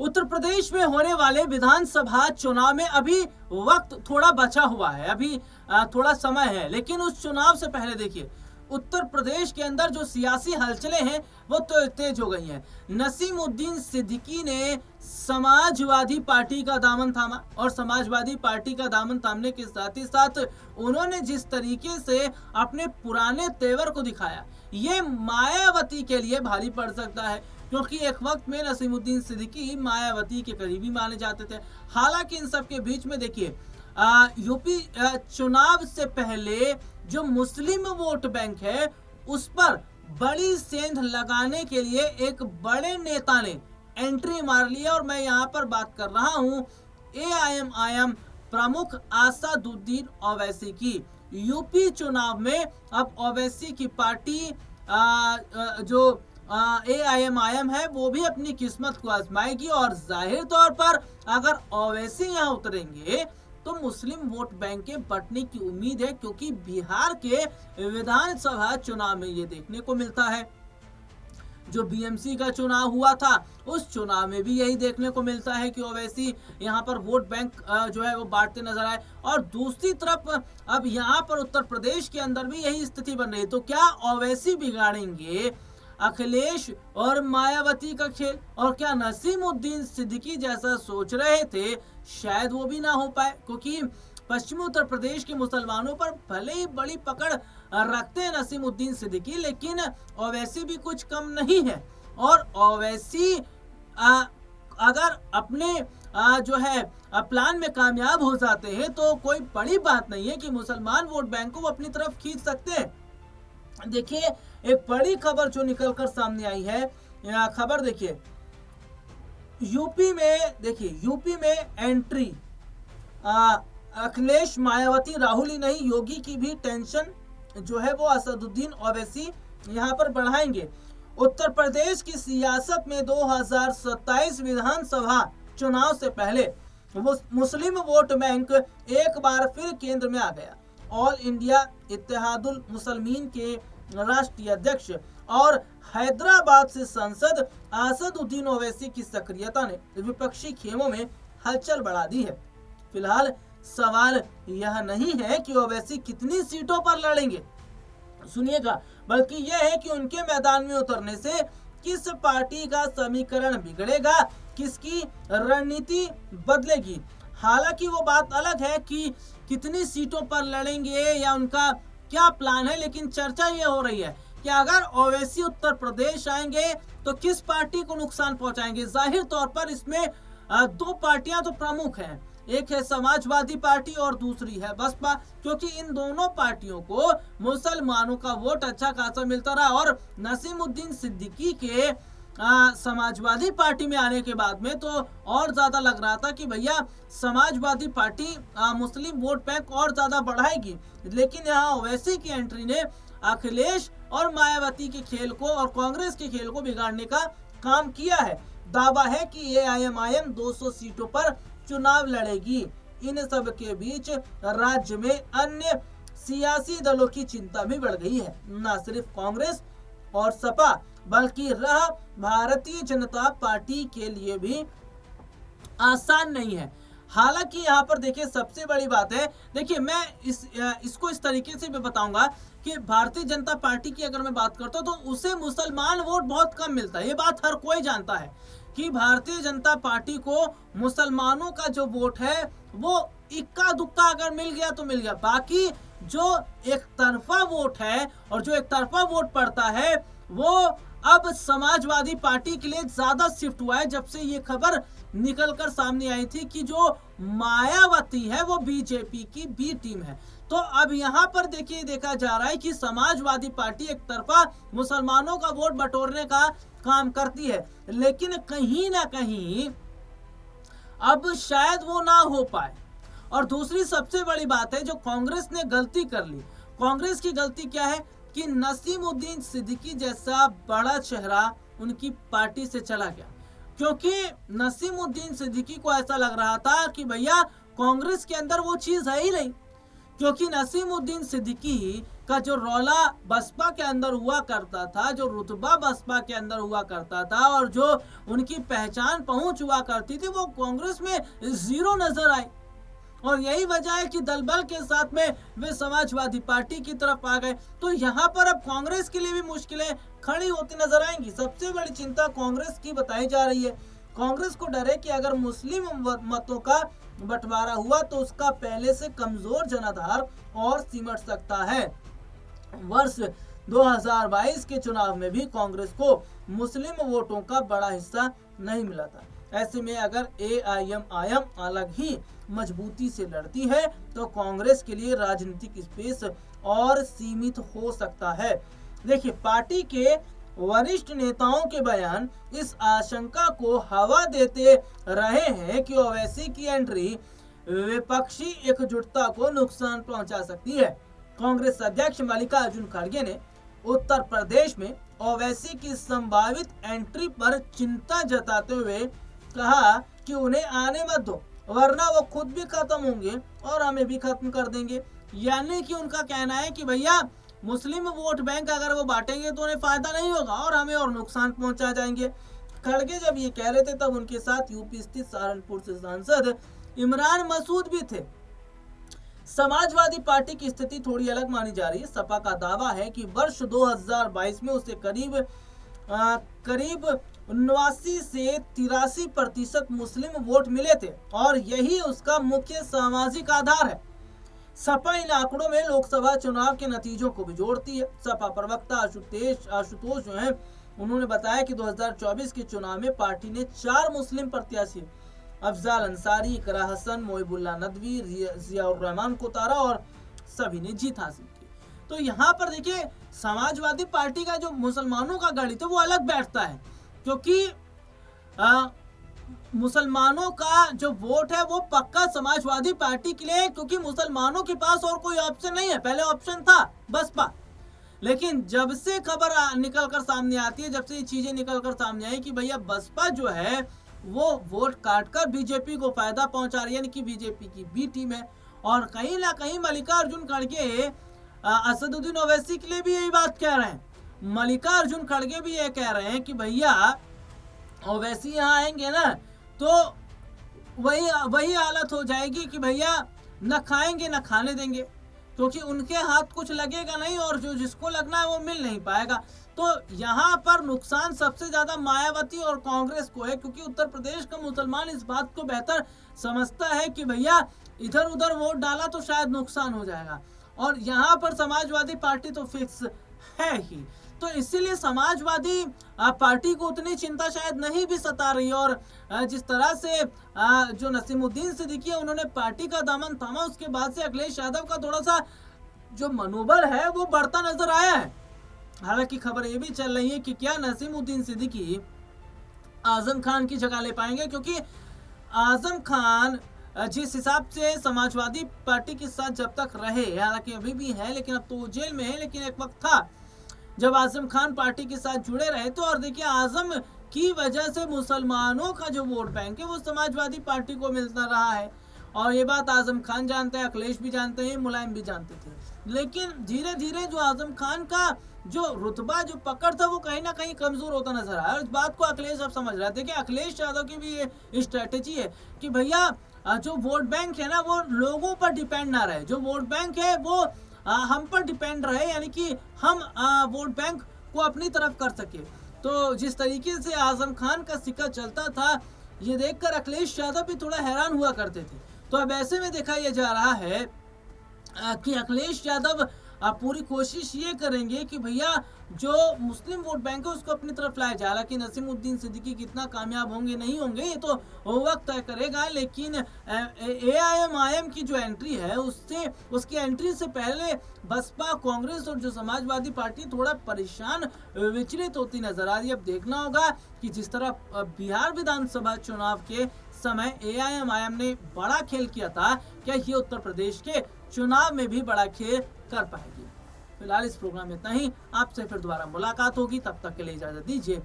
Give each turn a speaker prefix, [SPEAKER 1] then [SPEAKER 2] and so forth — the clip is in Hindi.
[SPEAKER 1] उत्तर प्रदेश में होने वाले विधानसभा चुनाव में अभी वक्त थोड़ा बचा हुआ है, अभी थोड़ा समय है, लेकिन उस चुनाव से पहले देखिए उत्तर प्रदेश के अंदर जो सियासी हलचलें हैं वो तो तेज हो गई हैं। नसीमुद्दीन सिद्दीकी ने समाजवादी पार्टी का दामन थामा और समाजवादी पार्टी का दामन थामने के साथ ही साथ उन्होंने जिस तरीके से अपने पुराने तेवर को दिखाया, ये मायावती के लिए भारी पड़ सकता है, क्योंकि एक वक्त में नसीमुद्दीन सिद्दीकी मायावती के करीबी माने जाते थे। हालांकि इन सब के बीच में देखिए यूपी चुनाव से पहले जो मुस्लिम वोट बैंक है उस पर बड़ी सेंध लगाने के लिए एक बड़े नेता ने एंट्री मार ली है, और मैं यहाँ पर बात कर रहा हूँ एआईएम प्रमुख आसादुद्दीन ओवैसी की। यूपी चुनाव में अब ओवैसी की पार्टी जो एआईएम है वो भी अपनी किस्मत को आजमाएगी, और जाहिर तौर पर अगर ओवैसी यहाँ उतरेंगे तो मुस्लिम वोट बैंक के बढ़ने की उम्मीद है, क्योंकि बिहार के विधानसभा चुनाव में ये देखने को मिलता है। जो बीएमसी का चुनाव हुआ था उस चुनाव में भी यही देखने को मिलता है कि ओवैसी यहाँ पर वोट बैंक जो है वो बांटते नजर आए, और दूसरी तरफ अब यहाँ पर उत्तर प्रदेश के अंदर भी यही स्थिति बन रही है। तो क्या ओवैसी बिगाड़ेंगे अखिलेश और मायावती का खेल, और क्या नसीमुद्दीन सिद्दीकी जैसा सोच रहे थे शायद वो भी ना हो पाए, क्योंकि पश्चिमी उत्तर प्रदेश के मुसलमानों पर भले ही बड़ी पकड़ रखते हैं नसीमुद्दीन सिद्दीकी, लेकिन ओवैसी भी कुछ कम नहीं है। और ओवैसी अगर अपने जो है प्लान में कामयाब हो जाते हैं तो कोई बड़ी बात नहीं है कि मुसलमान वोट बैंक को अपनी तरफ खींच सकते हैं। देखिए एक बड़ी खबर जो निकलकर सामने आई है, खबर देखिए यूपी में एंट्री अखिलेश मायावती राहुल ही नहीं योगी की भी टेंशन जो है वो असदुद्दीन ओवैसी यहाँ पर बढ़ाएंगे। उत्तर प्रदेश की सियासत में 2027 विधानसभा चुनाव से पहले मुस्लिम वोट बैंक एक बार फिर केंद्र में आ गया। ऑल इंडिया इत्तेहादुल मुसलमीन के राष्ट्रीय अध्यक्ष और हैदराबाद से सांसद असदुद्दीन ओवैसी की सक्रियता ने विपक्षी खेमों में हलचल बढ़ा दी है। फिलहाल सवाल यह नहीं है कि ओवैसी कितनी सीटों पर लड़ेंगे, सुनिएगा, बल्कि यह है कि उनके मैदान में उतरने से किस पार्टी का समीकरण बिगड़ेगा, किसकी रणनीति बदलेगी। हालांकि वो बात अलग है कि कितनी सीटों पर लड़ेंगे या उनका क्या प्लान है, लेकिन चर्चा ये हो रही है कि अगर ओवैसी उत्तर प्रदेश आएंगे तो किस पार्टी को नुकसान पहुंचाएंगे। जाहिर तौर पर इसमें दो पार्टियां तो प्रमुख हैं, एक है समाजवादी पार्टी और दूसरी है बसपा, क्योंकि इन दोनों पार्टियों को मुसलमानों का वोट अच्छा खासा मिलता रहा। और नसीमुद्दीन सिद्दीकी के समाजवादी पार्टी में आने के बाद में तो और ज्यादा लग रहा था कि भैया समाजवादी पार्टी मुस्लिम वोट बैंक और ज्यादा बढ़ाएगी, लेकिन यहाँ ओवैसी की एंट्री ने अखिलेश और मायावती के खेल को और कांग्रेस के खेल को बिगाड़ने का काम किया है। दावा है कि एआईएम 200 सीटों पर चुनाव लड़ेगी। इन सब के बीच राज्य में अन्य सियासी दलों की चिंता भी बढ़ गई है। न सिर्फ कांग्रेस और सपा बल्कि भारतीय जनता पार्टी के लिए भी आसान नहीं है। हालांकि यहाँ पर देखिए सबसे बड़ी बात है, देखिए मैं इसको इस तरीके से भी बताऊंगा कि भारतीय जनता पार्टी की अगर मैं बात करता हूँ तो उसे मुसलमान वोट बहुत कम मिलता है। ये बात हर कोई जानता है कि भारतीय जनता पार्टी को मुसलमानों का जो वोट है वो इक्का दुक्का अगर मिल गया तो मिल गया, बाकी जो एक तरफा वोट है और जो एक तरफा वोट पड़ता है वो अब समाजवादी पार्टी के लिए ज्यादा शिफ्ट हुआ है। जब से ये खबर निकलकर सामने आई थी कि जो मायावती है वो बीजेपी की बी टीम है, तो अब यहाँ पर देखिए देखा जा रहा है कि समाजवादी पार्टी एक तरफा मुसलमानों का वोट बटोरने का काम करती है, लेकिन कहीं ना कहीं अब शायद वो ना हो पाए। और दूसरी सबसे बड़ी बात है जो कांग्रेस ने गलती कर ली, कांग्रेस की गलती क्या है कि नसीमुद्दीन सिद्दीकी जैसा बड़ा चेहरा उनकी पार्टी से चला गया, क्योंकि नसीमुद्दीन सिद्दीकी को ऐसा लग रहा था कि भैया कांग्रेस के अंदर वो चीज है ही नहीं, क्योंकि नसीमुद्दीन सिद्दीकी का जो रौला बसपा के अंदर हुआ करता था, जो रुतबा बसपा के अंदर हुआ करता था और जो उनकी पहचान पहुंच हुआ करती थी, वो कांग्रेस में जीरो नजर आई। और यही वजह है कि दल बल के साथ में वे समाजवादी पार्टी की तरफ आ गए। तो यहाँ पर अब कांग्रेस के लिए भी मुश्किलें खड़ी होती नजर आएंगी। सबसे बड़ी चिंता कांग्रेस की बताई जा रही है। कांग्रेस को डर है कि अगर मुस्लिम मतों का बंटवारा हुआ तो उसका पहले से कमजोर जनाधार और सिमट सकता है। वर्ष 2022 के चुनाव में भी कांग्रेस को मुस्लिम वोटों का बड़ा हिस्सा नहीं मिला था। ऐसे में अगर एआईएमआईएम अलग ही मजबूती से लड़ती है तो कांग्रेस के लिए राजनीतिक स्पेस और सीमित हो सकता है। देखिए, पार्टी के वरिष्ठ नेताओं के बयान इस आशंका को हवा देते रहे हैं कि ओवैसी की एंट्री विपक्षी एकजुटता को नुकसान पहुंचा सकती है। कांग्रेस अध्यक्ष मल्लिकार्जुन खड़गे ने उत्तर प्रदेश में ओवैसी की संभावित एंट्री पर चिंता जताते हुए कहा कि उन्हें आने मत दो, वरना वो खुद भी खत्म होंगे और हमें भी खत्म कर देंगे। यानी कि उनका कहना है कि भैया मुस्लिम वोट बैंक अगर वो बांटेंगे तो उन्हें फायदा नहीं होगा और हमें और नुकसान पहुंचा जाएंगे। खड़गे जब ये कह रहे थे तब उनके साथ यूपी स्थित सहारनपुर से सांसद इमरान मसूद भी थे। समाजवादी पार्टी की स्थिति थोड़ी अलग मानी जा रही है। सपा का दावा है कि वर्ष 2022 में उसे करीब 89 से 83% मुस्लिम वोट मिले थे और यही उसका मुख्य सामाजिक आधार है। सपा इन आंकड़ों में लोकसभा चुनाव के नतीजों को भी जोड़ती है। सपा प्रवक्ता आशुतोष जो है, उन्होंने बताया कि 2024 के चुनाव में पार्टी ने 4 मुस्लिम प्रत्याशी अफजाल अंसारी, इकरा हसन, मोहिबुल्लाह नदवी, जियाउर रहमान को उतारा और सभी ने जीत हासिल की। तो यहाँ पर देखिए, समाजवादी पार्टी का जो मुसलमानों का गणित है वो अलग बैठता है, क्योंकि मुसलमानों का जो वोट है वो पक्का समाजवादी पार्टी के लिए है, क्योंकि मुसलमानों के पास और कोई ऑप्शन नहीं है। पहले ऑप्शन था बसपा, लेकिन जब से खबर निकल कर सामने आती है, जब से ये चीजें निकल कर सामने आई कि भैया बसपा जो है वो वोट काट कर बीजेपी को फायदा पहुंचा रही है, यानी कि बीजेपी की बी टीम है। और कहीं ना कहीं मल्लिकार्जुन खड़गे असदुद्दीन ओवैसी के लिए भी यही बात कह रहे हैं। मल्लिकार्जुन खड़गे भी ये कह रहे हैं कि भैया ओवैसी यहाँ आएंगे ना तो वही हालत हो जाएगी कि भैया न खाएंगे न खाने देंगे, क्योंकि उनके हाथ कुछ लगेगा नहीं और जो जिसको लगना है वो मिल नहीं पाएगा। तो यहाँ पर नुकसान सबसे ज्यादा मायावती और कांग्रेस को है, क्योंकि उत्तर प्रदेश का मुसलमान इस बात को बेहतर समझता है कि भैया इधर उधर वोट डाला तो शायद नुकसान हो जाएगा, और यहाँ पर समाजवादी पार्टी तो फिक्स है ही। तो इसीलिए समाजवादी पार्टी को उतनी चिंता शायद नहीं भी सता रही। और जिस तरह से जो नसीमुद्दीन सिद्दीकी है उन्होंने पार्टी का दामन थामा, उसके बाद से अखिलेश यादव का थोड़ा सा जो मनोबल है वो बढ़ता नजर आया है। हालांकि खबर ये भी चल रही है कि क्या नसीमुद्दीन सिद्दीकी आजम खान की जगह ले पाएंगे, क्योंकि आजम खान जिस हिसाब से समाजवादी पार्टी के साथ जब तक रहे, हालांकि अभी भी है लेकिन अब तो वो जेल में है, लेकिन एक वक्त था जब आजम खान पार्टी के साथ जुड़े रहे थे। और देखिए, आजम की वजह से मुसलमानों का जो वोट बैंक है वो समाजवादी पार्टी को मिलता रहा है, और ये बात आजम खान जानते हैं, अखिलेश भी जानते हैं, मुलायम भी जानते थे। लेकिन धीरे धीरे जो आजम खान का जो रुतबा, जो पकड़ था, वो कहीं ना कहीं कमजोर होता नजर आया। इस बात को अखिलेश अब समझ रहे थे कि अखिलेश यादव की भी ये स्ट्रेटेजी है कि भैया जो वोट बैंक है ना वो लोगों पर डिपेंड ना रहे, जो वोट बैंक है वो हम पर डिपेंड रहे, यानी कि हम वोट बैंक को अपनी तरफ कर सके। तो जिस तरीके से आजम खान का सिक्का चलता था, ये देखकर अखिलेश यादव भी थोड़ा हैरान हुआ करते थे। तो अब ऐसे में देखा यह जा रहा है कि अखिलेश यादव पूरी कोशिश ये करेंगे कि भैया जो मुस्लिम वोट बैंक है उसको अपनी तरफ लाया जाए। हालांकि नसीमुद्दीन सिद्दीकी कितना कामयाब होंगे नहीं होंगे ये तो वक्त तय करेगा, लेकिन एआईएमआईएम की जो एंट्री है उसकी एंट्री से पहले बसपा, कांग्रेस और जो समाजवादी पार्टी थोड़ा परेशान विचलित होती नजर आ रही है। अब देखना होगा कि जिस तरह बिहार विधानसभा चुनाव के समय एआईएमआईएम ने बड़ा खेल किया था, क्या ये उत्तर प्रदेश के चुनाव में भी बड़ा खेल कर पाएगी। फिलहाल इस प्रोग्राम में इतना ही, आपसे फिर दोबारा मुलाकात होगी, तब तक के लिए इजाजत दीजिए।